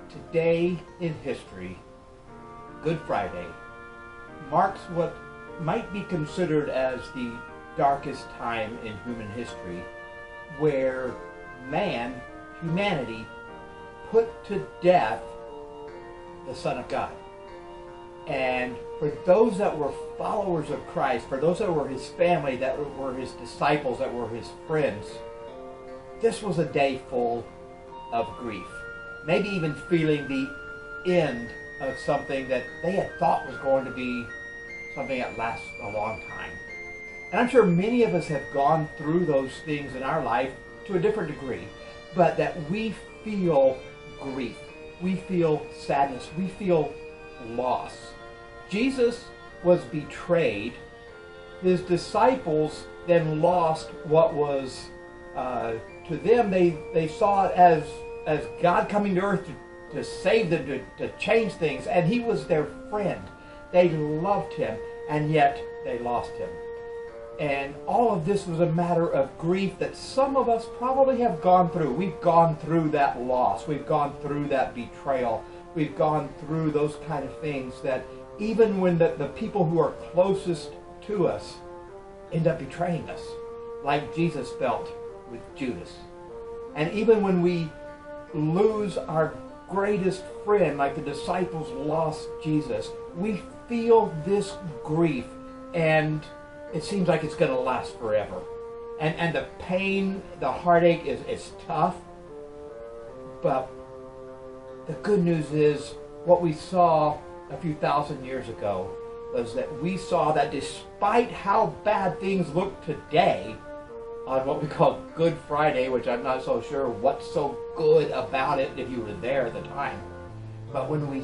Today in history, Good Friday, marks what might be considered as the darkest time in human history, where humanity, put to death the Son of God. And for those that were followers of Christ, for those that were his family, that were his disciples, that were his friends, this was a day full of grief. Maybe even feeling the end of something that they had thought was going to be something that lasts a long time. And I'm sure many of us have gone through those things in our life to a different degree, but that we feel grief, we feel sadness, we feel loss. Jesus was betrayed. His disciples then lost what was, to them, they saw it as God coming to earth to save them, to change things. And he was their friend. They loved him, and yet they lost him. And all of this was a matter of grief that some of us probably have gone through. We've gone through that loss. We've gone through that betrayal. We've gone through those kind of things that even when the people who are closest to us end up betraying us, like Jesus felt with Judas. And even when we lose our greatest friend, like the disciples lost Jesus, we feel this grief, and it seems like it's going to last forever. And the pain, the heartache is tough. But the good news is what we saw a few thousand years ago was that we saw that despite how bad things look today, on what we call Good Friday, which I'm not so sure what's so good about it if you were there at the time. But when we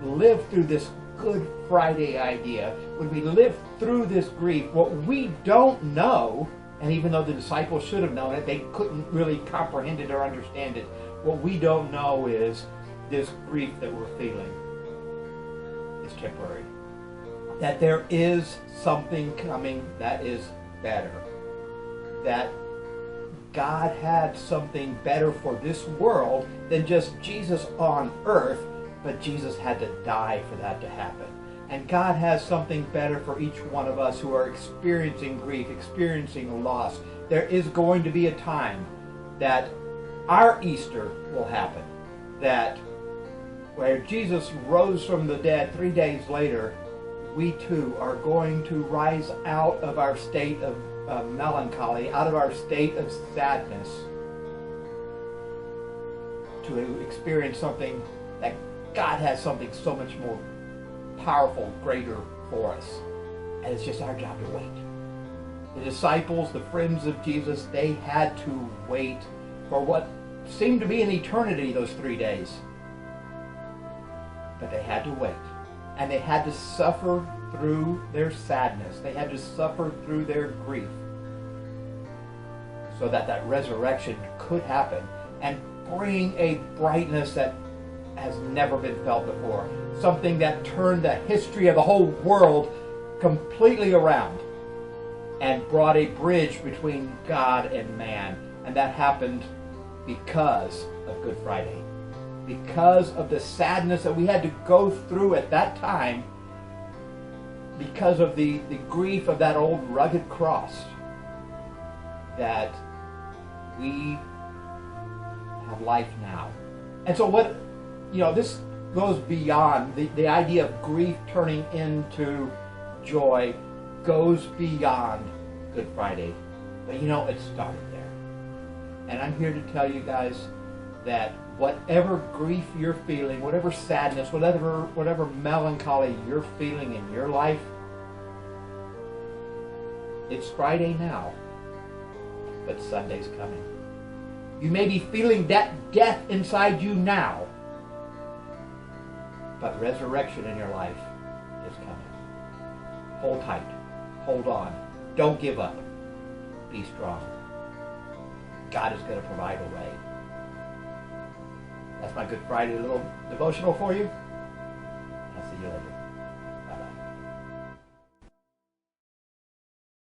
live through this Good Friday idea, when we live through this grief, what we don't know, and even though the disciples should have known it, they couldn't really comprehend it or understand it. What we don't know is this grief that we're feeling is temporary. That there is something coming that is better. That God had something better for this world than just Jesus on earth, but Jesus had to die for that to happen. And God has something better for each one of us who are experiencing grief, experiencing loss. There is going to be a time that our Easter will happen, that where Jesus rose from the dead 3 days later, we too are going to rise out of our state of melancholy, out of our state of sadness, to experience something that God has something so much more powerful, greater for us. And it's just our job to wait. The disciples, the friends of Jesus, they had to wait for what seemed to be an eternity, those 3 days. But they had to wait. And they had to suffer through their sadness. They had to suffer through their grief so that that resurrection could happen and bring a brightness that has never been felt before. Something that turned the history of the whole world completely around and brought a bridge between God and man. And that happened because of Good Friday. Because of the sadness that we had to go through at that time, because of the grief of that old rugged cross, that we have life now. And so this goes beyond the idea of grief turning into joy, goes beyond Good Friday. But it started there. And I'm here to tell you guys that whatever grief you're feeling, whatever sadness, whatever melancholy you're feeling in your life, it's Friday now, but Sunday's coming. You may be feeling that death inside you now, but resurrection in your life is coming. Hold tight. Hold on. Don't give up. Be strong. God is going to provide a way. That's my Good Friday little devotional for you. I'll see you later.